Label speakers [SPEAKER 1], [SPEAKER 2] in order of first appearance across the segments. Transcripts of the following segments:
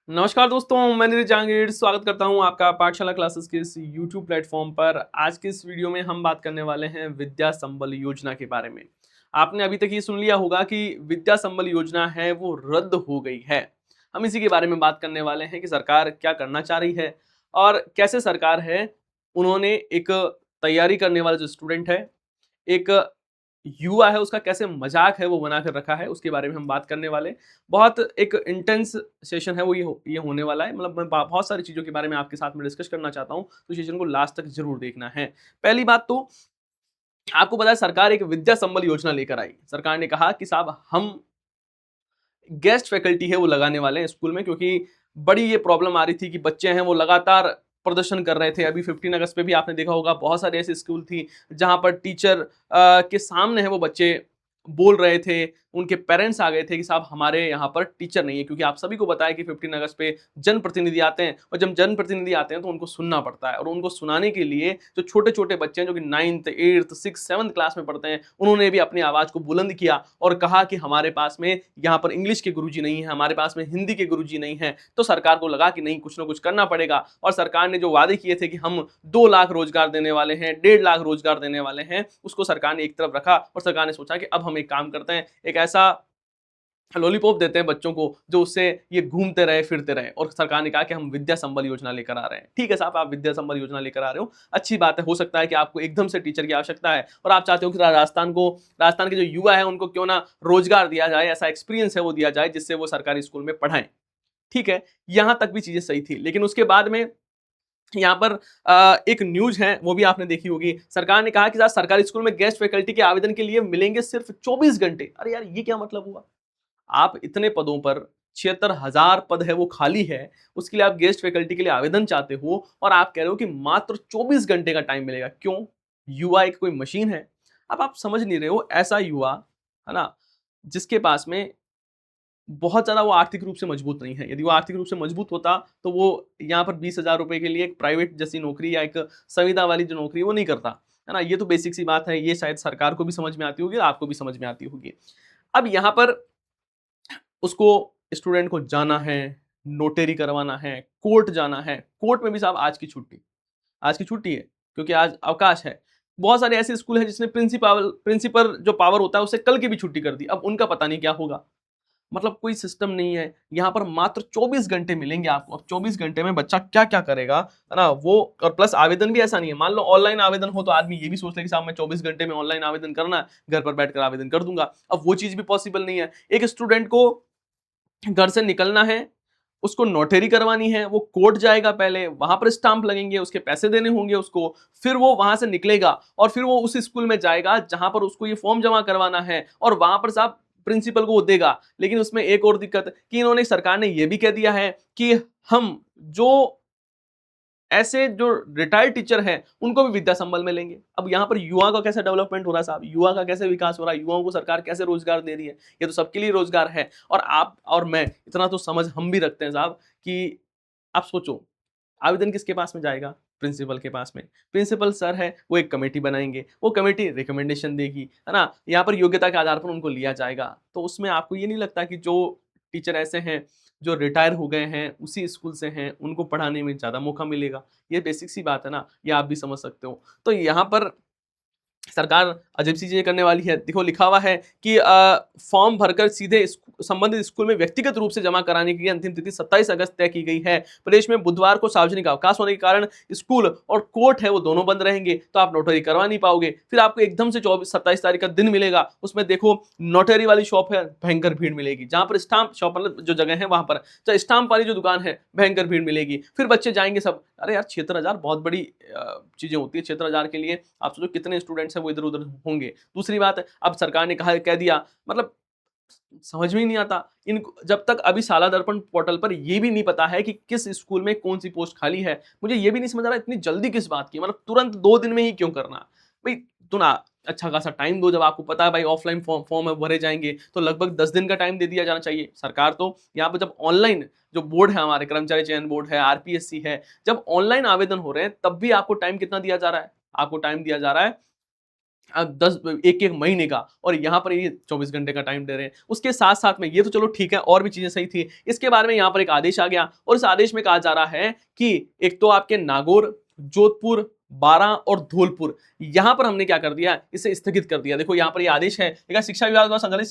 [SPEAKER 1] नमस्कार दोस्तों, मैं नीरज जहांगीर स्वागत करता हूं आपका पाठशाला क्लासेस के इस YouTube प्लेटफॉर्म पर। आज के इस वीडियो में हम बात करने वाले हैं विद्या संबल योजना के बारे में। आपने अभी तक ये सुन लिया होगा कि विद्या संबल योजना है वो रद्द हो गई है। हम इसी के बारे में बात करने वाले हैं कि सरकार क्या करना चाह रही है और कैसे सरकार है उन्होंने एक तैयारी करने वाला जो स्टूडेंट है, एक युवा है, उसका कैसे मज़ाक है वो बना कर रखा है, उसके बारे में हम बात करने वाले हैं। बहुत एक इंटेंस सेशन है वो ये होने वाला है। मतलब मैं बा बहुत सारी चीज़ों के बारे में आपके साथ में डिस्कस करना चाहता हूँ, तो सेशन को लास्ट तक ज़रूर देखना है। पहली बात तो आपको पता है सरकार एक विद्या संबल योजना लेकर आई। सरकार ने कहा कि साहब हम गेस्ट फैकल्टी है वो लगाने वाले हैं स्कूल में, क्योंकि बड़ी ये प्रॉब्लम आ रही थी कि बच्चे हैं वो लगातार प्रदर्शन कर रहे थे। अभी 15 अगस्त पे भी आपने देखा होगा बहुत सारे ऐसे स्कूल थी जहाँ पर टीचर के सामने है वो बच्चे बोल रहे थे, उनके पेरेंट्स आ गए थे कि साहब हमारे यहाँ पर टीचर नहीं है, क्योंकि आप सभी को पता है कि 15 अगस्त पे जनप्रतिनिधि आते हैं और जब जनप्रतिनिधि आते हैं तो उनको सुनना पड़ता है, और उनको सुनाने के लिए जो छोटे-छोटे बच्चे हैं जो कि 9th, 8th, 6th, 7th class में पढ़ते हैं, उन्होंने भी अपनी आवाज़ को बुलंद किया और कहा कि हमारे पास में यहाँ पर इंग्लिश के गुरुजी नहीं है, हमारे पास में हिंदी के गुरुजी नहीं हैं। तो सरकार को लगा कि नहीं, कुछ ना कुछ करना पड़ेगा, और सरकार ने जो वादे किए थे कि हम 2 लाख रोजगार देने वाले हैं, 1.5 लाख रोजगार देने वाले हैं, उसको सरकार ने एक तरफ रखा और सरकार ने सोचा कि अब हम एक काम करते हैं, एक ऐसा लॉलीपॉप देते हैं बच्चों को जो उससे ये घूमते रहे फिरते रहे, और सरकार ने कहा कि हम विद्या संबल योजना लेकर आ रहे हैं। ठीक है साहब, आप विद्या संबल योजना लेकर आ रहे हो, अच्छी बात है। हो सकता है कि आपको एकदम से टीचर की आवश्यकता है और आप चाहते हो कि राजस्थान के जो युवा है उनको क्यों ना रोजगार दिया जाए, ऐसा एक्सपीरियंस है वो दिया जाए जिससे वो सरकारी स्कूल में पढ़ाएं। ठीक है, यहां तक भी चीजें सही थी, लेकिन उसके बाद में यहाँ पर एक न्यूज़ है, वो भी आपने देखी होगी। सरकार ने कहा कि सरकारी स्कूल में गेस्ट फैकल्टी के आवेदन के लिए मिलेंगे सिर्फ 24 घंटे। अरे यार, ये क्या मतलब हुआ? आप इतने पदों पर 76,000 पद है वो खाली है, उसके लिए आप गेस्ट फैकल्टी के लिए आवेदन चाहते हो और आप कह रहे हो कि मात्र 24 घंटे का टाइम मिलेगा। क्यों? युवा एक कोई मशीन है? अब आप समझ नहीं रहे हो, ऐसा युवा, है ना, जिसके पास में बहुत ज़्यादा वो आर्थिक रूप से मजबूत नहीं है। यदि वो आर्थिक रूप से मजबूत होता, तो वो यहाँ पर 20,000 रुपए के लिए एक प्राइवेट जैसी नौकरी या एक संविदा वाली जो नौकरी है, वो नहीं करता। है ना? ये तो बेसिक सी बात है, ये शायद सरकार को भी समझ में आती होगी और आपको भी समझ में आती होगी। अब यहाँ पर उसको स्टूडेंट को जाना है, नोटरी करवाना है, कोर्ट जाना है। कोर्ट में भी साहब आज की छुट्टी है, क्योंकि आज अवकाश है। बहुत सारे ऐसे स्कूल हैं जिसने प्रिंसिपल जो पावर होता है, उसे कल की भी छुट्टी कर दी। अब उनका पता नहीं क्या होगा। मतलब कोई सिस्टम नहीं है। यहाँ पर मात्र 24 घंटे मिलेंगे आपको। अब 24 घंटे में बच्चा क्या-क्या करेगा, है ना? वो और प्लस आवेदन भी ऐसा नहीं है। मान लो ऑनलाइन आवेदन हो तो आदमी ये भी सोच ले कि साहब मैं 24 घंटे में ऑनलाइन आवेदन करना है, घर पर बैठकर आवेदन कर दूँगा। अब वो चीज़ भी पॉसिबल नहीं है। एक स्टूडेंट को घर से निकलना है, उसको नोटरी करवानी है, वो कोर्ट जाएगा पहले, वहाँ पर स्टाम्प लगेंगे, उसके पैसे देने होंगे उसको, फिर वो वहाँ से निकलेगा और फिर वो उस स्कूल में जाएगा जहाँ पर उसको ये फॉर्म जमा करवाना है, और वहाँ पर साहब प्रिंसिपल को वो देगा। लेकिन उसमें एक और दिक्कत कि इन्होंने सरकार ने ये भी कह दिया है कि हम जो ऐसे जो रिटायर्ड टीचर हैं, उनको भी विद्या संबल में लेंगे। अब यहाँ पर युवा का कैसे डेवलपमेंट हो रहा है साहब? युवा का कैसे विकास हो रहा है? युवाओं को सरकार कैसे रोजगार दे रही है? ये तो सबके लिए रोजगार है। और आप और मैं इतना तो समझ हम भी रखते हैं साहब कि आप सोचो, आवेदन किसके पास में जाएगा? प्रिंसिपल के पास में। प्रिंसिपल सर है, वो एक कमेटी बनाएँगे, वो कमेटी रिकमेंडेशन देगी, है ना? यहाँ पर योग्यता के आधार पर उनको लिया जाएगा। तो उसमें आपको ये नहीं लगता कि जो टीचर ऐसे हैं, जो रिटायर हो गए हैं, उसी स्कूल से हैं, उनको पढ़ाने में ज़्यादा मौका मिलेगा? ये बेसिक सी बात है ना, ये आप भी समझ सकते हो। तो यहाँ पर सरकार अजीब सी चीज़ें करने वाली है। देखो, लिखा हुआ है कि फॉर्म भरकर सीधे संबंधित स्कूल में व्यक्तिगत रूप से जमा कराने की अंतिम तिथि 27 अगस्त तय की गई है। प्रदेश में बुधवार को सार्वजनिक अवकाश होने के कारण स्कूल और कोर्ट है वो दोनों बंद रहेंगे, तो आप नोटरी करवा नहीं पाओगे। फिर आपको एकदम से 27 तारीख का दिन मिलेगा, उसमें देखो नोटरी वाली शॉप है, भयंकर भीड़ मिलेगी। जहाँ पर स्टाम्प शॉप मतलब जो जगह है वहाँ पर, चाहे स्टाम्प वाली जो दुकान है, भयंकर भीड़ मिलेगी। फिर बच्चे जाएँगे सब। अरे यार, 76,000 बहुत बड़ी चीज़ें होती है। 76,000 के लिए आप सोचो कितने स्टूडेंट्स हैं वो इधर-उधर होंगे। दूसरी बात है, अब सरकार ने कह दिया, मतलब समझ में ही नहीं आता। इनको जब तक अभी साला दर्पण पोर्टल पर ये भी नहीं पता है कि किस स्कूल में कौन-सी पोस्ट खाली है। मुझे ये भी नहीं समझ आ रहा इतनी जल्दी किस बात की है? मतलब तुरंत 2 दिन में ही क्यों करना? भई तो ना अच्छा खासा टाइम दो। जब आपको पता है भाई ऑफलाइन फॉर्म फॉर्म भरे जाएँगे, तो लगभग 10 दिन का टाइम दे दिया जाना चाहिए। सरकार तो यहाँ पे जब ऑनलाइन जो बोर्ड है, हमारे कर्मचारी चयन बोर्ड है, आरपीएससी है, जब ऑनलाइन आवेदन हो रहे हैं तब भी आपको टाइम कितना दिया जा रहा है? आपको टाइम दिया जा रहा है 10 एक-एक महीने का, और यहाँ पर ये 24 घंटे का टाइम दे रहे हैं। उसके साथ-साथ में ये तो चलो ठीक है, और भी चीज़ें सही थी। इसके बारे में यहाँ पर एक आदेश आ गया, और इस आदेश में कहा जा रहा है कि एक तो आपके नागौर, जोधपुर, बारां और धौलपुर, यहाँ पर हमने क्या कर दिया, इसे स्थगित कर दिया। देखो यहाँ पर ये आदेश है, देखा शिक्षा विभाग द्वारा संचालित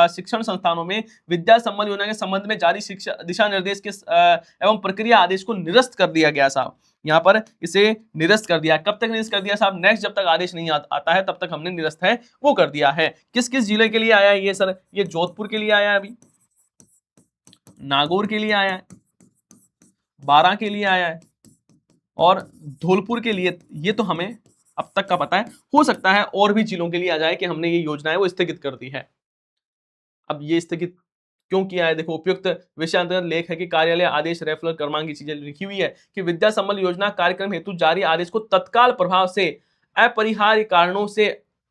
[SPEAKER 1] शिक्षण संस्थानों में विद्या संबल योजना के संबंध में जारी शिक्षा दिशा निर्देश के एवं प्रक्रिया आदेश को निरस्त कर दिया गया साहब। यहाँ पर इसे निरस्त कर दिया। कब तक निरस्त कर दिया साहब? नेक्स्ट जब तक आदेश नहीं आता है तब तक हमने निरस्त है वो कर दिया है। किस किस जिले के लिए आया है ये सर? ये जोधपुर के लिए आया है, अभी नागौर के लिए आया है, बारां के लिए आया है, और धौलपुर के लिए। ये तो हमें अब तक का पता है, हो सकता है और भी जिलों के लिए आ जाए कि हमने ये योजना है वो स्थगित कर दी है। अब ये स्थगित क्यों किया है? देखो, उपयुक्त विषयांतर्गत लेख है कि कार्यालय आदेश रेफरल क्रमांक की चीजें लिखी हुई है कि विद्या संबल योजना कार्यक्रम हेतु जारी आदेश को तत्काल प्रभाव से अपरिहार्य कारणों से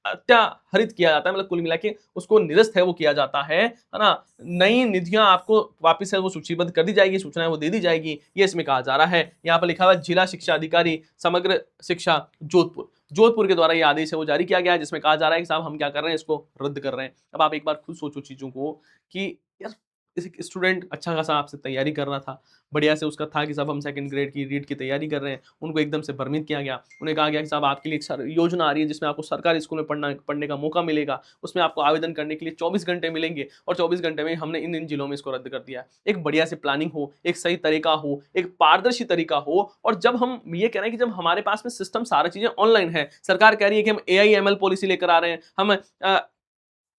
[SPEAKER 1] अत्याहरित किया जाता है, मतलब कुल मिला के उसको निरस्त है वो किया जाता है ना। नई निधियां आपको वापस है वो सूचीबद्ध कर दी जाएगी, सूचनाएं वो दे दी जाएगी, ये इसमें कहा जा रहा है। यहाँ पर लिखा हुआ जिला शिक्षा अधिकारी समग्र शिक्षा जोधपुर, जोधपुर के द्वारा ये आदेश है वो जारी किया गया है, जिसमें कहा जा रहा है कि साहब हम क्या कर रहे हैं, इसको रद्द कर रहे हैं। अब आप एक बार खुद सोचो चीजों को कि यार, एक स्टूडेंट अच्छा खासा आपसे तैयारी कर रहा था, बढ़िया से उसका था कि साहब हम सेकंड ग्रेड की रीट की तैयारी कर रहे हैं, उनको एकदम से भ्रमित किया गया। उन्हें कहा गया कि साहब आपके लिए एक योजना आ रही है जिसमें आपको सरकारी स्कूल में पढ़ने का मौका मिलेगा, उसमें आपको आवेदन करने के लिए 24 घंटे मिलेंगे, और 24 घंटे में हमने इन इन जिलों में इसको रद्द कर दिया। एक बढ़िया से प्लानिंग हो, एक सही तरीका हो, एक पारदर्शी तरीका हो। और जब हम ये कह रहे हैं कि जब हमारे पास में सिस्टम सारी चीजें ऑनलाइन है, सरकार कह रही है कि हम AI/ML पॉलिसी लेकर आ रहे हैं, हम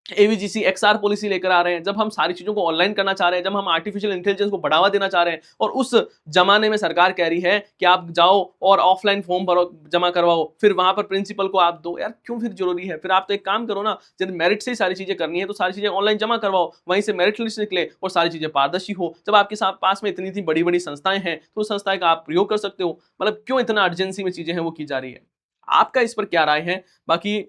[SPEAKER 1] एवीजीसी XR पॉलिसी लेकर आ रहे हैं, जब हम सारी चीजों को ऑनलाइन करना चाह रहे हैं, जब हम आर्टिफिशियल इंटेलिजेंस को बढ़ावा देना चाह रहे हैं, और उस जमाने में सरकार कह रही है कि आप जाओ और ऑफलाइन फॉर्म भरो, जमा करवाओ, फिर वहां पर प्रिंसिपल को आप दो, यार क्यों फिर जरूरी है? फिर आप तो एक काम करो ना, जब मेरिट से ही सारी चीजें करनी है तो सारी चीजें ऑनलाइन जमा करवाओ, वहीं से मेरिट लिस्ट निकले और सारी चीजें पारदर्शी हो। जब आपके साथ पास में इतनी इतनी बड़ी बड़ी संस्थाएं हैं तो उस संस्थाएं का आप प्रयोग कर सकते हो। मतलब क्यों इतना अर्जेंसी में चीजें हैं वो की जा रही है? आपका इस पर क्या राय है? बाकी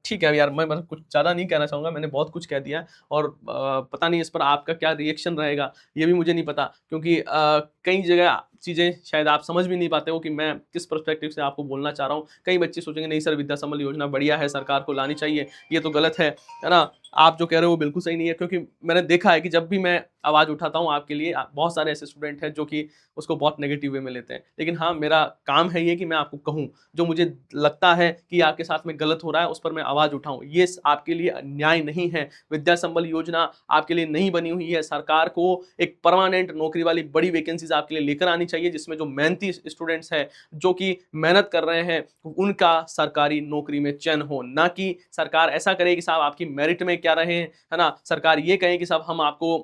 [SPEAKER 1] ठीक है यार, मैं मतलब कुछ ज़्यादा नहीं कहना चाहूँगा, मैंने बहुत कुछ कह दिया, और पता नहीं इस पर आपका क्या रिएक्शन रहेगा, ये भी मुझे नहीं पता, क्योंकि कई जगह चीज़ें शायद आप समझ भी नहीं पाते हो कि मैं किस पर्सपेक्टिव से आपको बोलना चाह रहा हूँ। कई बच्चे सोचेंगे नहीं सर, विद्या संबल योजना बढ़िया है, सरकार को लानी चाहिए, ये तो गलत है ना? आप जो कह रहे हो वो बिल्कुल सही नहीं है, क्योंकि मैंने देखा है कि जब भी मैं आवाज़ उठाता हूँ आपके लिए, बहुत सारे ऐसे स्टूडेंट हैं जो कि उसको बहुत नेगेटिव वे में लेते हैं। लेकिन हाँ, मेरा काम है ये कि मैं आपको कहूँ, जो मुझे लगता है कि आपके साथ में गलत हो रहा है, उस पर मैं आवाज़ उठाऊँ। ये आपके लिए न्याय नहीं है। विद्या संबल योजना आपके लिए नहीं बनी हुई है। सरकार को एक परमानेंट नौकरी वाली बड़ी वैकेंसीज आपके लिए लेकर आनी चाहिए, जिसमें जो मेहनती स्टूडेंट्स हैं, जो कि मेहनत कर रहे हैं, उनका सरकारी नौकरी में चयन हो। ना कि सरकार ऐसा करे कि साहब आपकी मेरिट में क्या रहे, है ना? सरकार ये कहे कि साहब हम आपको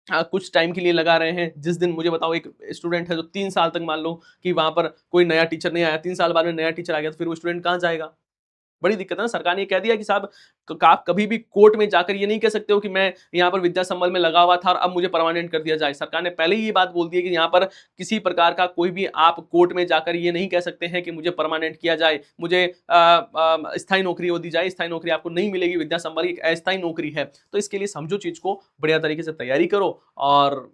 [SPEAKER 1] कुछ टाइम के लिए लगा रहे हैं। जिस दिन मुझे बताओ एक स्टूडेंट है जो 3 साल तक, मान लो कि वहाँ पर कोई नया टीचर नहीं आया, 3 साल बाद में नया टीचर आ गया, तो फिर वो स्टूडेंट कहाँ जाएगा? बड़ी दिक्कत है ना। सरकार ने ये कह दिया कि साहब आप कभी भी कोर्ट में जाकर ये नहीं कह सकते हो कि मैं यहाँ पर विद्या संबल में लगा हुआ था और अब मुझे परमानेंट कर दिया जाए। सरकार ने पहले ही ये बात बोल दी है कि यहाँ पर किसी प्रकार का कोई भी आप कोर्ट में जाकर ये नहीं कह सकते हैं कि मुझे परमानेंट किया जाए, मुझे स्थायी नौकरी वो दी जाए। स्थायी नौकरी आपको नहीं मिलेगी, विद्या संबल एक अस्थायी नौकरी है। तो इसके लिए समझो चीज को, बढ़िया तरीके से तैयारी करो, और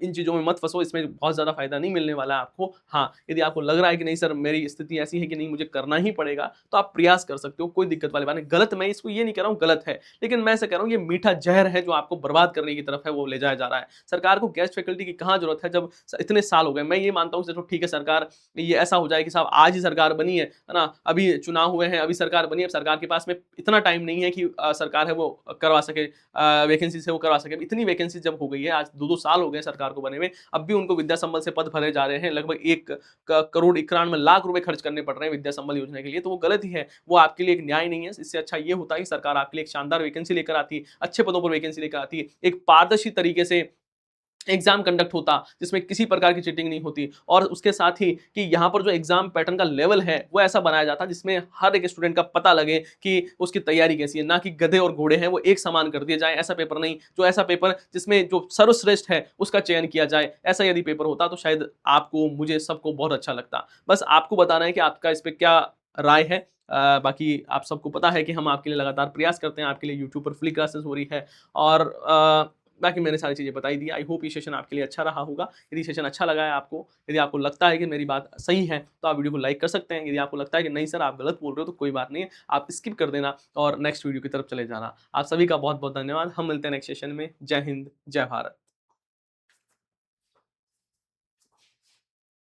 [SPEAKER 1] इन चीज़ों में मत फँसो, इसमें बहुत ज़्यादा फ़ायदा नहीं मिलने वाला है आपको। हाँ, यदि आपको लग रहा है कि नहीं सर मेरी स्थिति ऐसी है कि नहीं मुझे करना ही पड़ेगा, तो आप प्रयास कर सकते हो, कोई दिक्कत वाली बात नहीं। गलत मैं इसको ये नहीं कह रहा हूँ गलत है, लेकिन मैं ऐसा कह रहा हूँ ये मीठा ज़हर है जो आपको बर्बाद करने की तरफ है वो ले जाया जा रहा है। सरकार को गेस्ट फैकल्टी की कहाँ ज़रूरत है जब इतने साल हो गए। मैं ये मानता हूँ चलो ठीक है, सरकार ये ऐसा हो जाए कि साहब आज ही सरकार बनी है ना? अभी चुनाव हुए हैं, अभी सरकार बनी है, अब सरकार के पास में इतना टाइम नहीं है कि सरकार है वो करवा सके, वैकेंसी से वो करवा सके। इतनी वैकेंसी जब हो गई है, आज 2-2 साल हो गए सरकार को बने हुए, अब भी उनको विद्या संबल से पद भरे जा रहे हैं। लगभग 1 करोड़ 91 लाख रुपए खर्च करने पड़ रहे हैं विद्या संबल योजना के लिए, तो वो गलत ही है। वो आपके लिए एक न्याय नहीं है। इससे अच्छा ये होता है कि सरकार आपके लिए एक शानदार वैकेंसी लेकर आती, अच्छे पदों पर वैकेंसी लेकर आती, एक पारदर्शी तरीके से एग्जाम कंडक्ट होता जिसमें किसी प्रकार की चीटिंग नहीं होती, और उसके साथ ही कि यहाँ पर जो एग्जाम पैटर्न का लेवल है वो ऐसा बनाया जाता जिसमें हर एक स्टूडेंट का पता लगे कि उसकी तैयारी कैसी है, ना कि गधे और घोड़े हैं वो एक समान कर दिए जाए। ऐसा पेपर नहीं, जो ऐसा पेपर जिसमें जो सर्वश्रेष्ठ है उसका चयन किया जाए, ऐसा यदि पेपर होता तो शायद आपको, मुझे, सबको बहुत अच्छा लगता। बस आपको बताना है कि आपका इस पर क्या राय है। बाकी आप सबको पता है कि हम आपके लिए लगातार प्रयास करते हैं, आपके लिए यूट्यूब पर फ्री क्लासेस हो रही है, और बाकी मैंने सारी चीज़ें बताई दी। आई होप ये सेशन आपके लिए अच्छा रहा होगा। यदि सेशन अच्छा लगा है आपको, यदि आपको लगता है कि मेरी बात सही है, तो आप वीडियो को लाइक कर सकते हैं। यदि आपको लगता है कि नहीं सर आप गलत बोल रहे हो, तो कोई बात नहीं है, आप स्किप कर देना और नेक्स्ट वीडियो की तरफ चले जाना। आप सभी का बहुत-बहुत धन्यवाद। हम मिलते हैं नेक्स्ट सेशन में। जय हिंद, जय भारत।